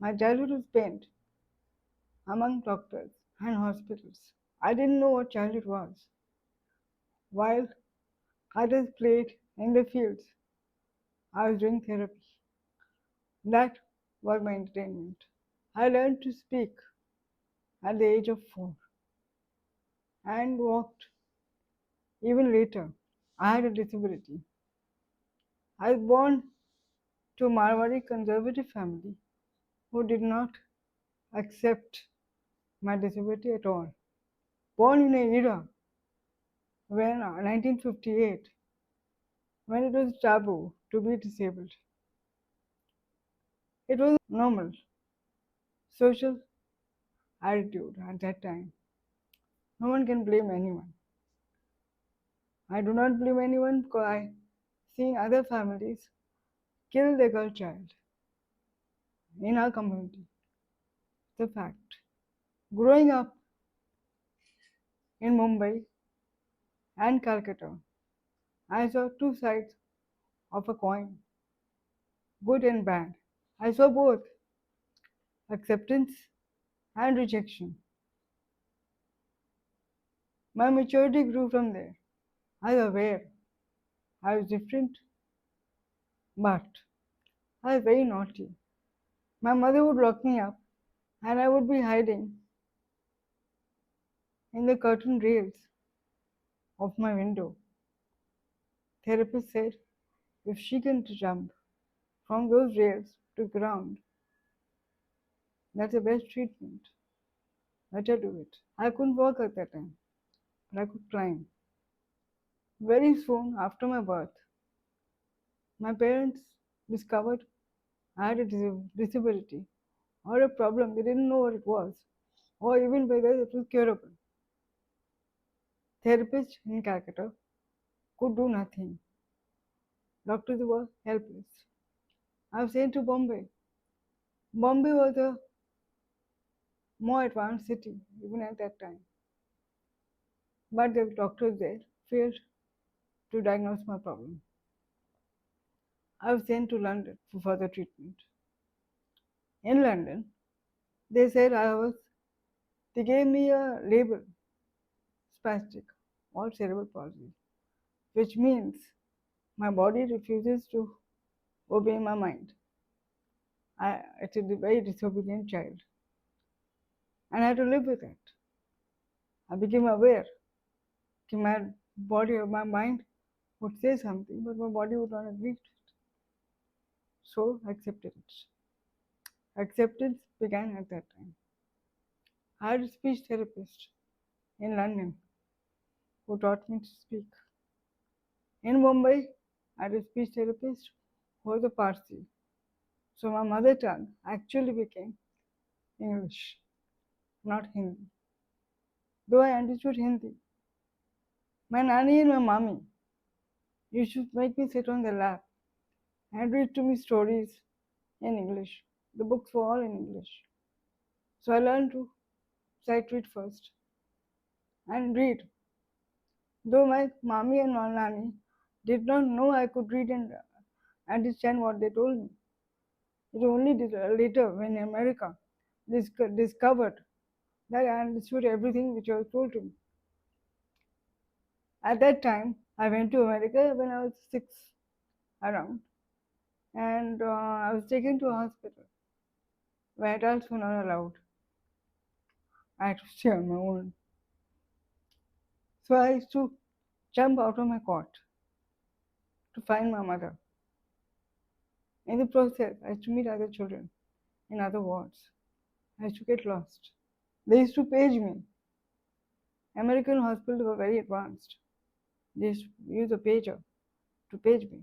My childhood was spent among doctors and hospitals. I didn't know what childhood was. While others played in the fields, I was doing therapy. That was my entertainment. I learned to speak at the age of 4 and walked even later. I had a disability. I was born to a Marwari conservative family who did not accept my disability at all. Born in an era when 1958, when it was taboo to be disabled. It was normal social attitude at that time. No one can blame anyone. I do not blame anyone because I seen other families kill their girl child in our community. It's a fact. Growing up in Mumbai and Calcutta, I saw two sides of a coin, good and bad. I saw both acceptance and rejection. My maturity grew from there. I was aware I was different, but I was very naughty. My mother would lock me up and I would be hiding in the curtain rails of my window. Therapist said if she can jump from those rails to ground, that's the best treatment. Let her do it. I couldn't walk at that time, but I could climb. Very soon after my birth, my parents discovered I had a disability or a problem. They didn't know what it was, or even whether it was curable. Therapists in Calcutta could do nothing. Doctors were helpless. I was sent to Bombay. Bombay was a more advanced city even at that time. But the doctors there failed to diagnose my problem. I was sent to London for further treatment. In London, they said they gave me a label, spastic or cerebral palsy, which means my body refuses to obey my mind. It's a very disobedient child, and I had to live with it. I became aware that my body or my mind would say something, but my body would not agree to it. So I accepted it. Acceptance began at that time. I had a speech therapist in London who taught me to speak. In Mumbai, I had a speech therapist who was a Parsi. So my mother tongue actually became English, not Hindi. Though I understood Hindi, my nanny and my mommy used to make me sit on the lap and read to me stories in English. The books were all in English. So I learned to sight read first and read. Though my mommy and my nanny did not know I could read and understand what they told me. It only later when America discovered that I understood everything which was told to me. At that time, I went to America when I was 6 around, and I was taken to a hospital where adults were not allowed. I had to stay on my own. So I used to jump out of my cot to find my mother. In the process, I used to meet other children in other wards. I used to get lost. They used to page me. American hospitals were very advanced. They used to use a pager to page me.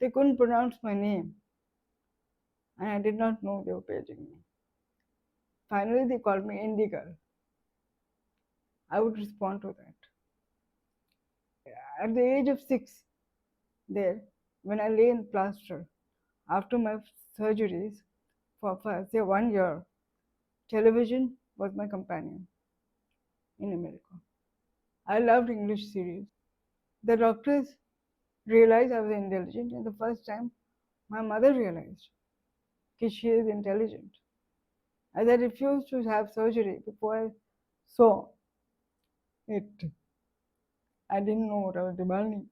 They couldn't pronounce my name, and I did not know they were paging me. Finally, they called me Indie Girl. I would respond to that. At the age of 6, there, when I lay in plaster, after my surgeries for say 1 year, television was my companion in America. I loved English series. The doctors realized I was intelligent, and the first time my mother realized that she is intelligent. as I refused to have surgery before I saw it. I didn't know what I was demanding.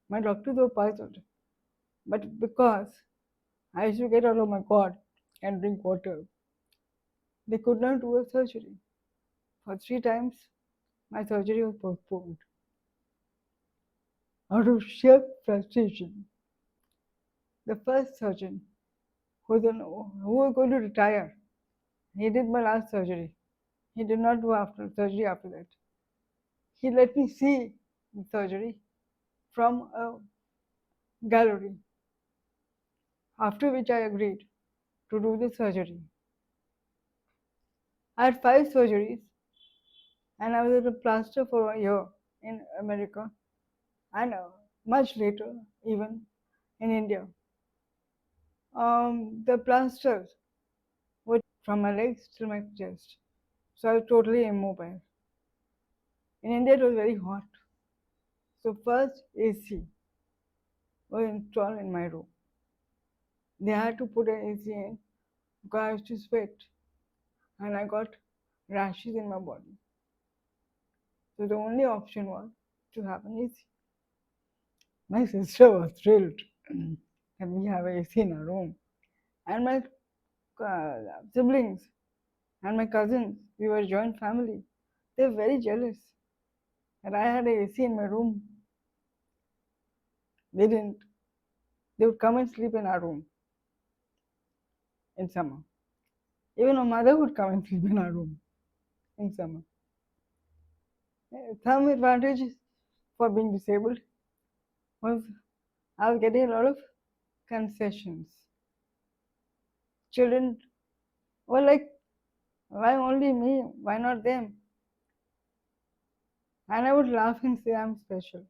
My doctors were puzzled, but because I used to get out of my cot and drink water, they could not do a surgery. For 3 times, my surgery was postponed out of sheer frustration. The first surgeon who was going to retire, he did my last surgery. He did not do after surgery after that. He let me see the surgery from a gallery, after which I agreed to do the surgery. I had 5 surgeries and I was at a plaster for a year in America and much later, even in India. The plasters were from my legs to my chest, so I was totally immobile. In India, it was very hot, so first AC was installed in my room. They had to put an AC in because I used to sweat and I got rashes in my body. So the only option was to have an AC. My sister was thrilled that we have an AC in our room, and my siblings and my cousins, we were a joint family. They were very jealous that I had an AC in my room. They didn't. They would come and sleep in our room in summer. Even my mother would come and sleep in our room in summer. Some advantages for being disabled was I was getting a lot of concessions. Children were like, why only me? Why not them? And I would laugh and say, I'm special.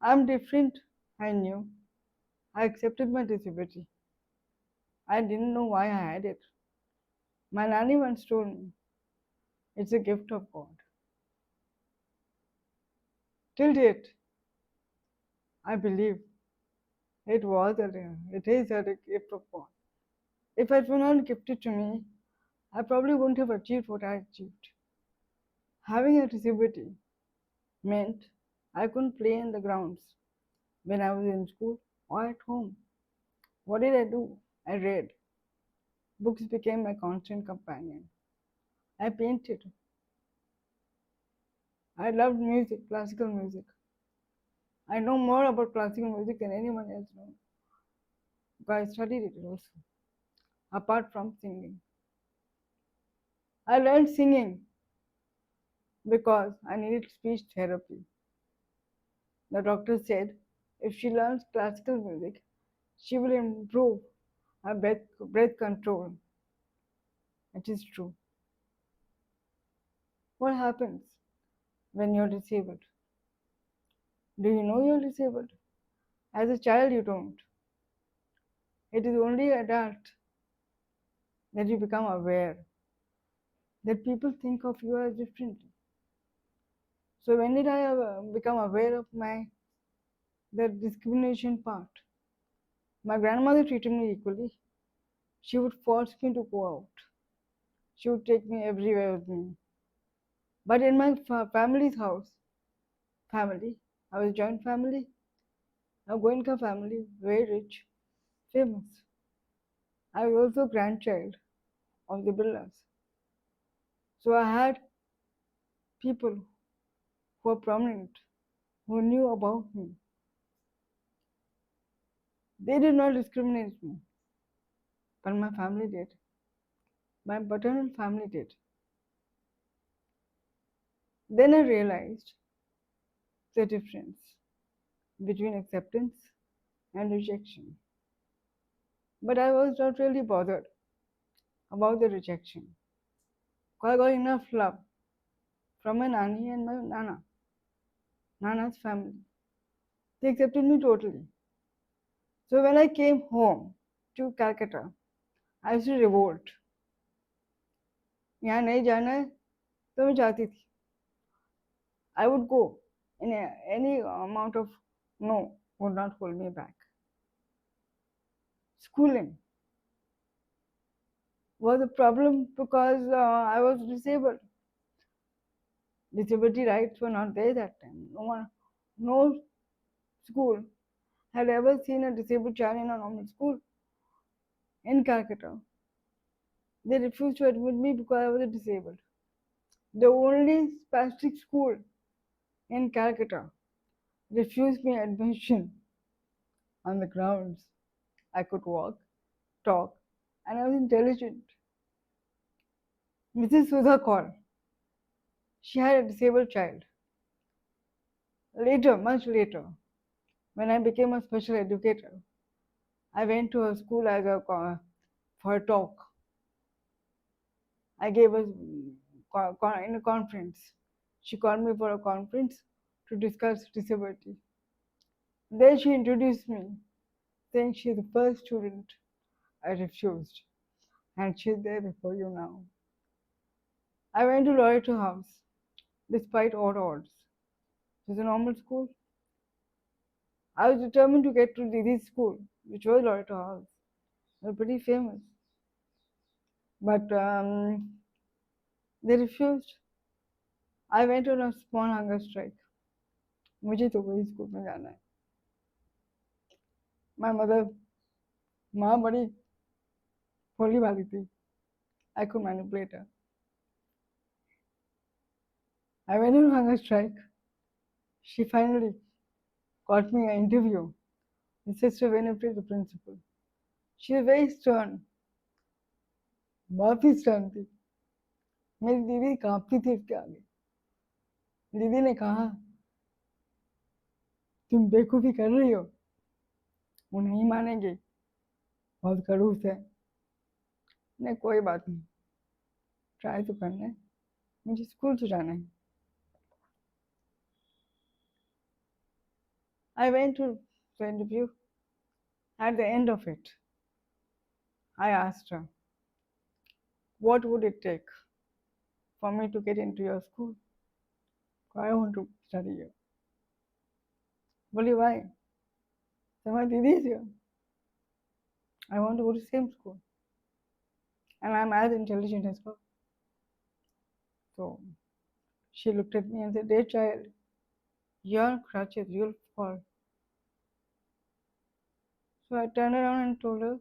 I'm different, I knew. I accepted my disability. I didn't know why I had it. My nanny once told me, it's a gift of God. Till date, I believe it is a gift of God. If it were not gifted to me, I probably wouldn't have achieved what I achieved. Having a disability meant I couldn't play in the grounds when I was in school or at home. What did I do? I read. Books became my constant companion. I painted. I loved music, classical music. I know more about classical music than anyone else knows. But I studied it also, apart from singing. I learned singing because I needed speech therapy. The doctor said if she learns classical music, she will improve her breath control. It is true. What happens when you're disabled? Do you know you're disabled? As a child, you don't. It is only adult that you become aware that people think of you as differently. So when did I become aware of the discrimination part? My grandmother treated me equally. She would force me to go out. She would take me everywhere with me. But in my family's house, I was joint family, a Goenka family, very rich, famous. I was also grandchild of the Billas. So I had people who were prominent, who knew about me. They did not discriminate me, but my family did. My paternal family did. Then I realized the difference between acceptance and rejection. But I was not really bothered about the rejection. I got enough love from my nanny and my Nana's family. They accepted me totally. So when I came home to Calcutta, I used to revolt. यहाँ नहीं जाना है तो मैं जाती थी. I would go. Any amount of no would not hold me back. schooling was a problem because I was disabled. Disability rights were not there that time. No school had ever seen a disabled child in a normal school in Calcutta. They refused to admit me because I was disabled. The only spastic school in Calcutta refused me admission on the grounds I could walk, talk, and I was intelligent. Mrs. Sudha called. She had a disabled child. Later, much later, when I became a special educator, I went to her school for a talk. I gave a in a conference. She called me for a conference to discuss disability. There she introduced me, saying she's the first student. I refused, and she's there before you now. I went to Loreto House, despite all odds. It was a normal school. I was determined to get to Didi's school, which was Loreto House. They were pretty famous. But they refused. I went on a small hunger strike. मुझे तो वही school में जाना है. My mother, माँ बड़ी भोली भाली थी. I could manipulate her. I went on hunger strike. She finally got me an interview with Sister Winifred, the principal. She was very stern. बहुत ही stern थी. मेरी दीदी कांपती थी इसके आगे. दीदी ने कहा, तुम बेवकूफ़ी कर रही हो. वो नहीं मानेंगे. बहुत खड़ूस है. नहीं, कोई बात नहीं. ट्राई तो करना है. मुझे स्कूल तो जाना है. I went to the interview. At the end of it, I asked her, what would it take for me to get into your school? I want to study here. Bolly, why? So my didi is here. I want to go to the same school. And I'm as intelligent as her. So she looked at me and said, dear child, you're on crutches, you'll fall. So I turned around and told her,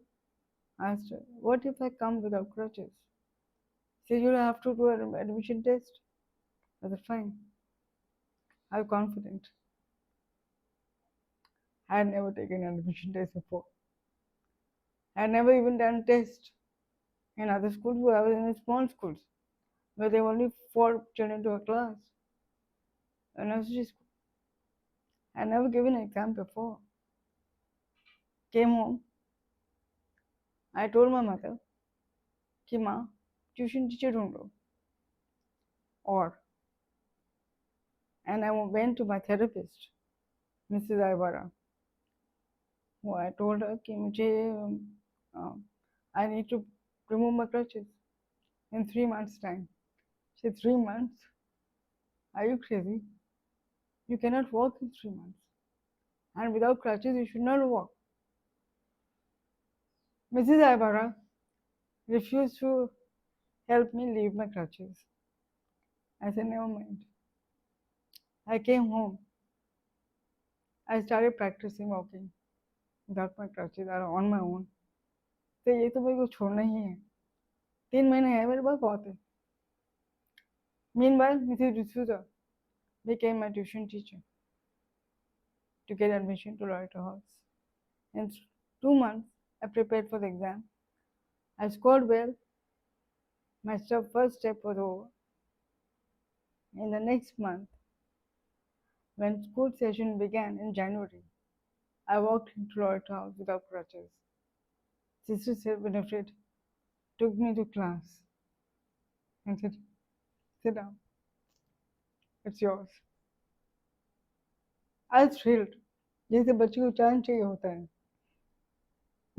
asked her, what if I come without crutches? She said, you'll have to do an admission test. I said, fine. I was confident. I had never taken an admission test before. I had never even done tests in other schools where I was in small schools, where there were only 4 children to a class. A nursery school. I had never given an exam before. Came home. I told my mother, कि माँ tuition teacher ढूंढो. Or, and I went to my therapist, Mrs. Ivara, who I told her कि मुझे I need to remove my crutches in 3 months' time. She said, 3 months? Are you crazy? You cannot walk in 3 months. And without crutches, you should not walk. Mrs. Ivara refused to help me leave my crutches. I said, never mind. I came home. I started practicing walking without my crutches or on my own. तो ये तो मेरे को छोड़ना ही है. 3 महीने है मेरे पास, बहुत है. Meanwhile, Mrs. D'Souza became my tuition teacher to get admission to Loreto House. In 2 months, I prepared for the exam. I scored well. My first step was over. In the next month, when school session began in January, I walked into Loreto House without crutches. Sister Winifred took me to class and said, sit down. It's yours. I was thrilled. जैसे बच्चे को चांद चाहिए होता है.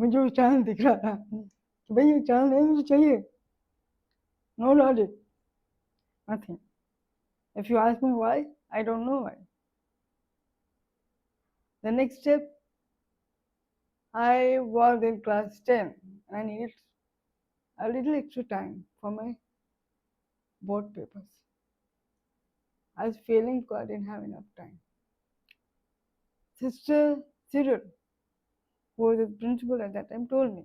मुझे वो चांद दिख रहा था कि भाई ये चांद है, मुझे चाहिए. No logic. Nothing. If you ask me why, I don't know why. The next step I was in class 10 and I needed a little extra time for my board papers. I was failing because I didn't have enough time. Sister Cyril, who was the principal at that time, told me,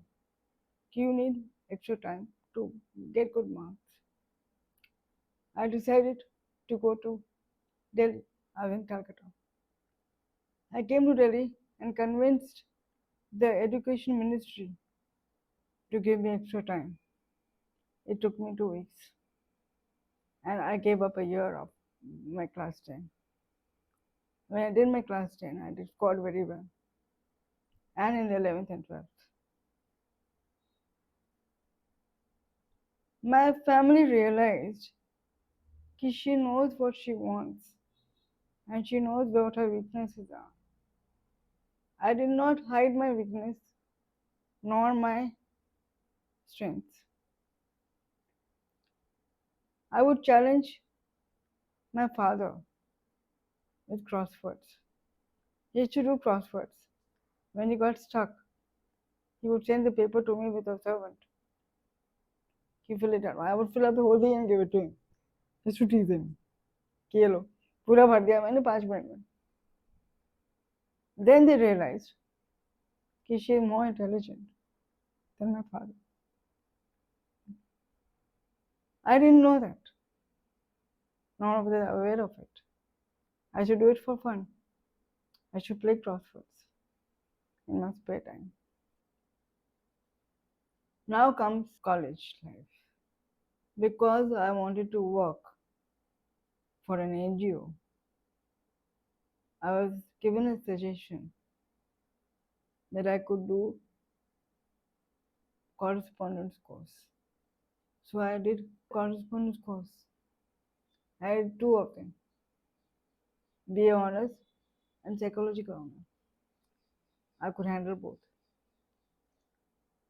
you need extra time to get good marks. I decided to go to Delhi. I was in Calcutta. I came to Delhi and convinced the education ministry to give me extra time. It took me 2 weeks and I gave up a year of my class 10. When I did my class 10, I did scored very well and in the 11th and 12th. My family realized that she knows what she wants and she knows what her weaknesses are. I did not hide my weakness nor my strengths. I would challenge my father with crosswords. He used to do crosswords. When he got stuck, he would send the paper to me with a servant. He fill it out. I would fill out the whole thing and give it to him. Just to tease him. कि ये लो पूरा भर दिया मैंने 5 minute में. Then they realized that she is more intelligent than my father. I didn't know that. None of them are aware of it. I should do it for fun. I should play crosswords in my spare time. Now comes college life. Because I wanted to work for an NGO, I was given a suggestion that I could do correspondence course. So I did correspondence course. I had two of them, BA honors and psychological honors. I could handle both.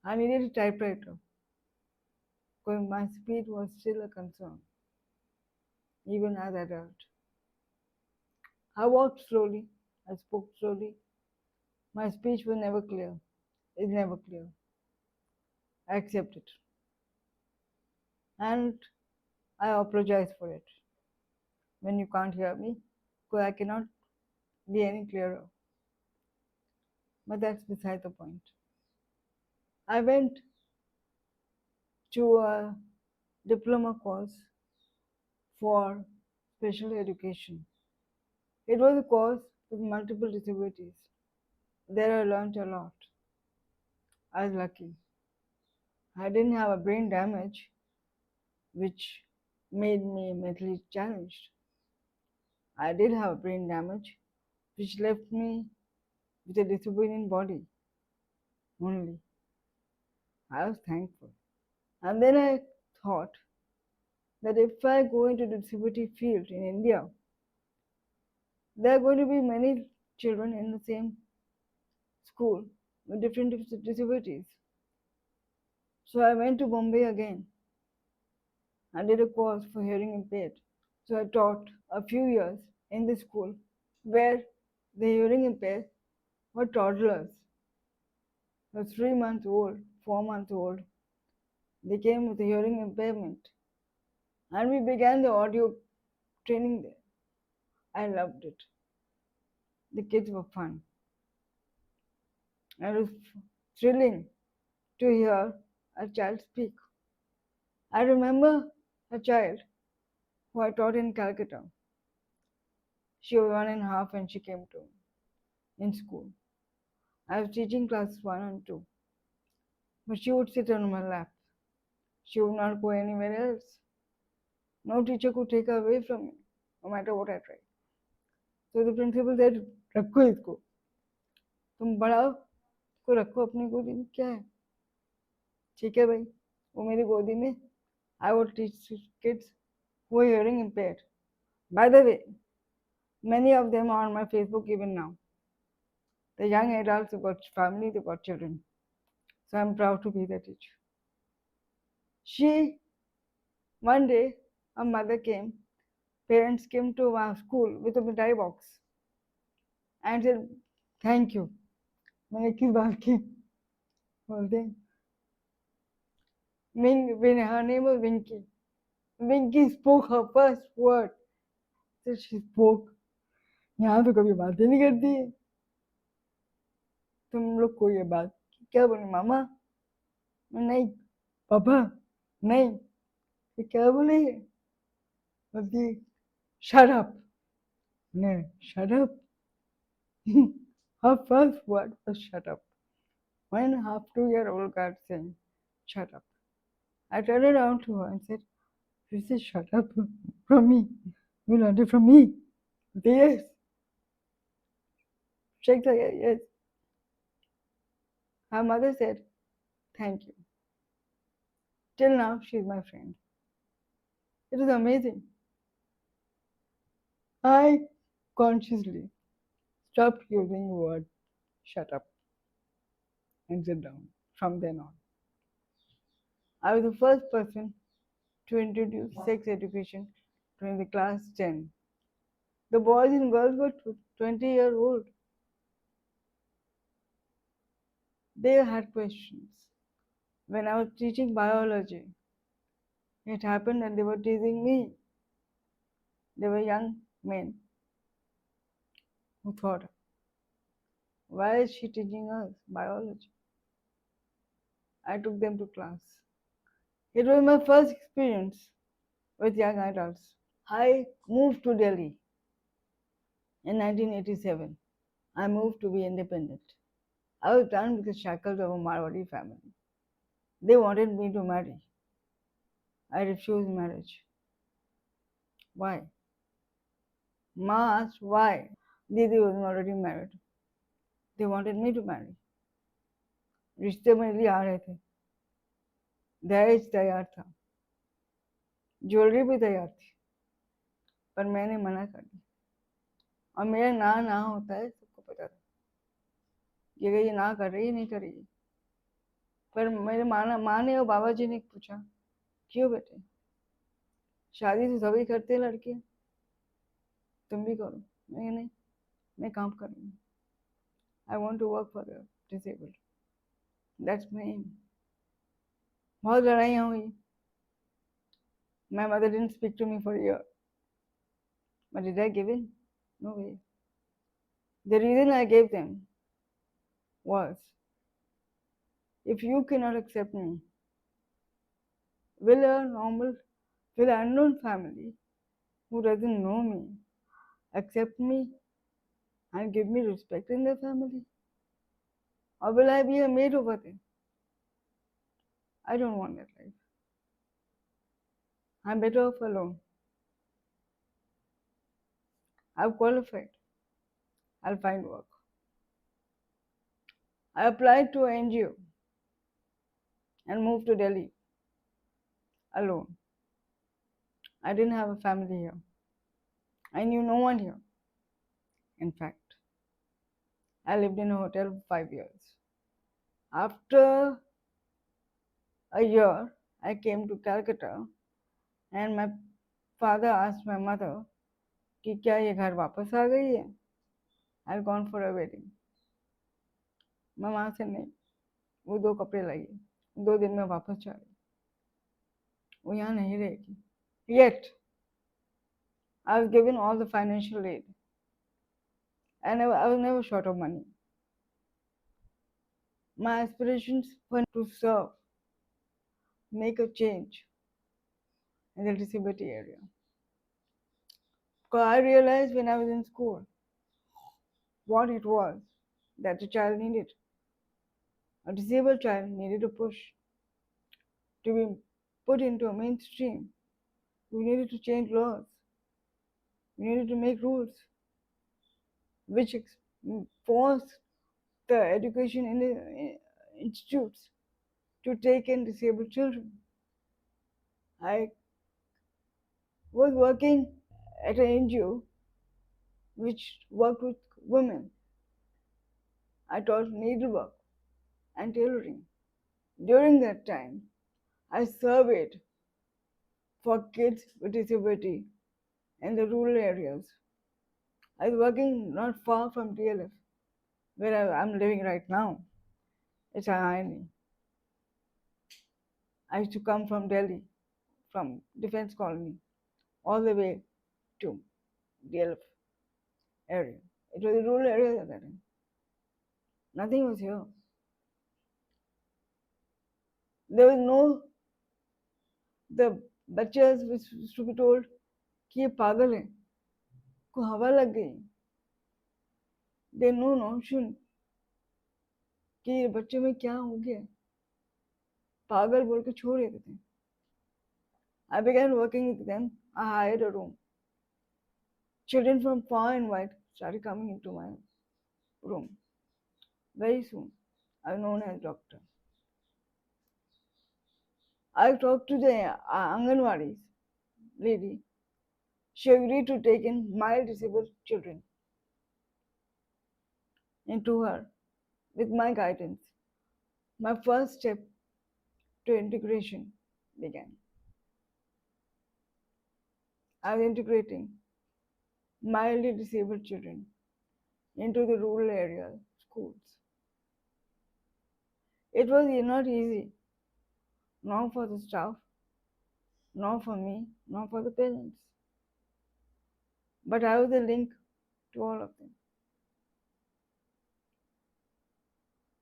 I needed a typewriter because my speed was still a concern, even as adult. I walked slowly, I spoke slowly. My speech was never clear. It's never clear. I accept it. And I apologize for it when you can't hear me because I cannot be any clearer. But that's beside the point. I went to a diploma course for special education. It was a course with multiple disabilities. There I learned a lot. I was lucky. I didn't have a brain damage which made me mentally challenged. I did have a brain damage which left me with a disobedient body only. I was thankful. And then I thought that if I go into the disability field in India, there are going to be many children in the same school with different disabilities. So I went to Bombay again and did a course for hearing impaired. So I taught a few years in the school where the hearing impaired were toddlers. They were 3 months old, 4 months old. They came with a hearing impairment. And we began the audio training there. I loved it. The kids were fun. And it was thrilling to hear a child speak. I remember a child who I taught in Calcutta. She was 1.5 when she came to in school. I was teaching class 1 and 2. But she would sit on my lap. She would not go anywhere else. No teacher could take her away from me, no matter what I tried. So the principal said, रखो इसको, तुम बढ़ाओ, इसको रखो अपनी गोदी में, क्या है? ठीक है भाई, वो मेरी गोदी में. I would teach kids who are hearing impaired. By the way, many of them are on my Facebook even now. The young adults who got family, they got children. So I'm proud to be their teacher. One day, a mother came, parents came to our school with a mithai box and said, thank you. मैंने किस बात की बोलते हैं Ming, when her name was Winky. Winky spoke her first word. So she spoke. यहाँ तो कभी बात ही नहीं करती है तुम लोग को ये बात क्या बोले मामा नहीं पापा नहीं ये क्या बोले ये बोलती shut up नहीं shut up her first word was shut up 1.5 2-year-old girl saying shut up I turned around to her and said you said shut up from me you learned it from me yes shake the head yes her mother said thank you till now she's my friend it is amazing I consciously stopped using the word shut up and sit down from then on. I was the first person to introduce sex education during the class 10. The boys and girls were 20-year-old. They had questions. When I was teaching biology, it happened that they were teasing me. They were young men who thought, why is she teaching us biology? I took them to class. It was my first experience with young adults. I moved to Delhi in 1987. I moved to be independent. I was done with the shackles of a Marwari family. They wanted me to marry. I refused marriage. Why? Ma asked why. Didi was already married. They wanted me to marry. रिश्ते मेरे लिए आ रहे थे दहेज तैयार था jewellery भी तैयार थी पर मैंने मना कर दी और मेरा ना होता है सबको पता था ये ना कर रही है नहीं कर रही है पर मेरे माँ ने और बाबा जी ने पूछा क्यों बेटे शादी तो सभी करते हैं लड़के तुम भी करो नहीं मैं काम कर रही हूँ I want to work for the disabled that's my aim बहुत लड़ाइयाँ हुई my mother didn't speak to me for year but did I give in no way the reason I gave them was if you cannot accept me will an unknown family who doesn't know me accept me and give me respect in their family or will I be a maid over there I don't want that life I'm better off alone I've qualified I'll find work I applied to an NGO and moved to Delhi alone I didn't have a family here I knew no one here in fact I lived in a hotel for 5 years after a year, I came to Calcutta and my father asked my mother कि क्या ये घर वापस आ गई है I had gone for a wedding. मैं वहाँ से नहीं वो 2 कपड़े लाई 2 दिन में वापस जा रही वो यहाँ नहीं रहेगी Yet, I was given all the financial aid and I was never short of money. My aspirations were to serve, make a change in the disability area. Because I realized when I was in school what it was that a child needed. A disabled child needed a push to be put into a mainstream. We needed to change laws. We needed to make rules which forced the education in the institutes to take in disabled children. I was working at an NGO which worked with women. I taught needlework and tailoring. During that time, I surveyed for kids with disability in the rural areas. I was working not far from DLF. where I'm living right now. It's an irony. I used to come from Delhi, from defense colony, all the way to DLF area. It was a rural area at that time. Nothing was here. There was no, the बच्चे which used to be told कि ये पागल है, को हवा लग गई. They no notion कि ये बच्चे में क्या हो गया. पागल बोल के छोड़ देते थे. I began working with them. I hired a room. Children from far and wide started coming into my room. Very soon, I was known as doctor. I talked to the Anganwadi lady. She agreed to take in mild disabled children into her with my guidance. My first step to integration began. I was integrating mildly disabled children into the rural area schools. It was not easy, nor for the staff, nor for me, nor for the parents. But I was the link to all of them.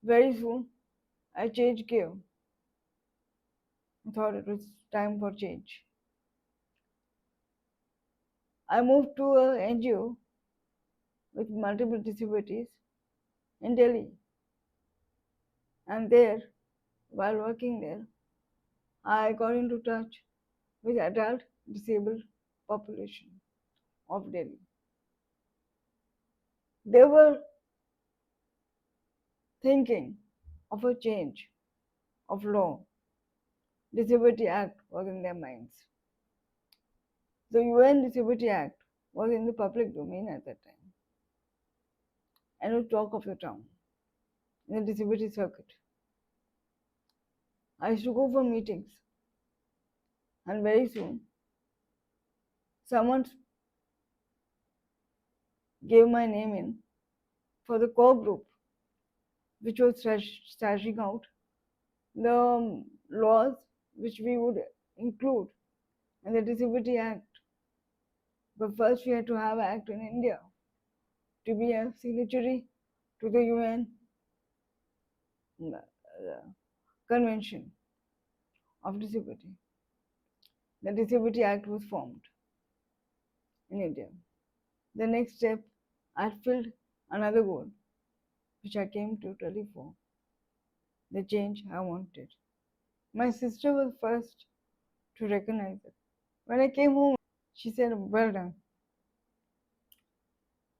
Very soon, I changed gear. I thought it was time for change. I moved to an NGO with multiple disabilities in Delhi. And there, while working there, I got into touch with adult disabled population of Delhi. They were thinking of a change of law. Disability Act was in their minds. The UN Disability Act was in the public domain at that time and was talk of the town in the disability circuit. I used to go for meetings, and very soon someone gave my name in for the core group, which was stashing out the laws which we would include in the Disability Act. But first we had to have an act in India to be a signatory to the UN Convention of Disability. The Disability Act was formed in India. The next step, I filled another goal, which I came to totally for, the change I wanted. My sister was first to recognize it. When I came home, she said, well done.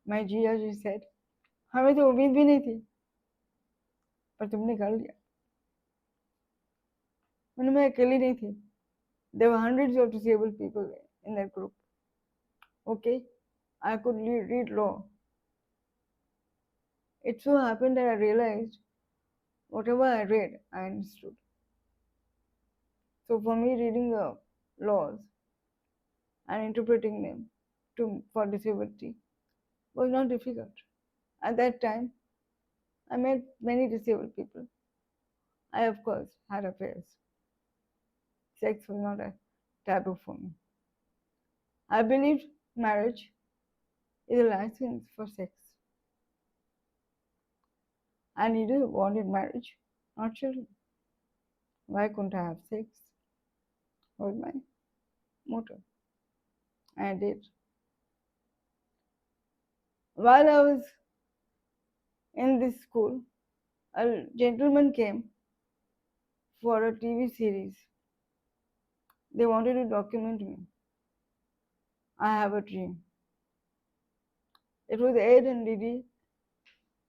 My Jia ji said, हमें तो उम्मीद भी नहीं थी, पर तुमने कर लिया. मैं अकेली नहीं थी. There were hundreds of disabled people in that group. Okay, I could read law. It so happened that I realized whatever I read, I understood. So for me, reading the laws and interpreting them for disability was not difficult. At that time, I met many disabled people. I, of course, had affairs. Sex was not a taboo for me. I believed marriage is a license for sex. I wanted marriage, not children. Why couldn't I have sex? Was my motto. And I did. While I was in this school, a gentleman came for a TV series. They wanted to document me. I have a dream. It was aired in DD.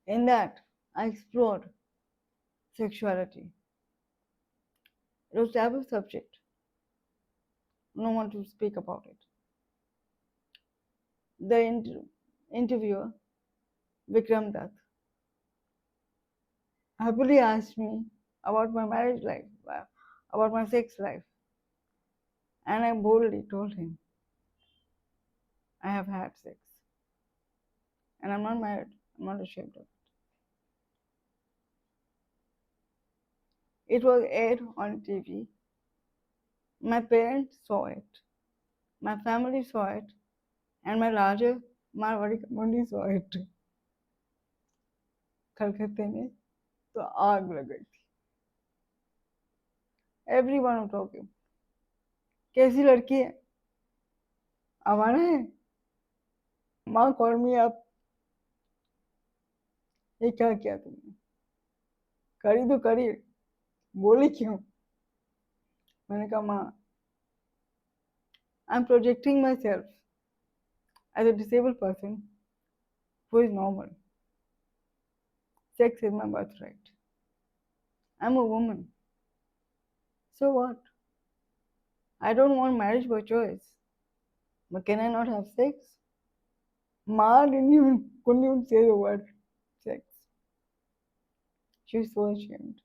In that, I explored sexuality. It was a taboo subject. No one to speak about it. The interviewer, Vikram Dutt, happily asked me about my marriage life, about my sex life. And I boldly told him, I have had sex. And I'm not married. I'm not ashamed of it. It was aired on TV. My parents saw it. My family saw it. And my larger Marwari community saw it. कलकत्ते में तो आग लग गई थी. Everyone was talking. कैसी लड़की है? आवारा है? माँ कॉल मी अप. ये क्या किया तुमने? करी तो करी, बोली क्यों? मैंने कहा माँ, I'm projecting myself as a disabled person who is normal. Sex is my birthright. I'm a woman. So what? I don't want marriage by choice. But can I not have sex? Ma couldn't even say the word sex. She was so ashamed.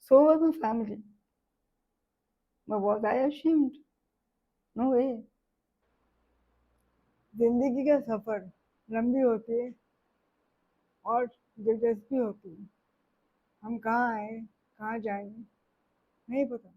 So was my family. But was I ashamed? No way. जिंदगी का सफर लंबी होती है और दिलचस्पी होती है. हम कहाँ आए, कहाँ जाएंगे, नहीं पता.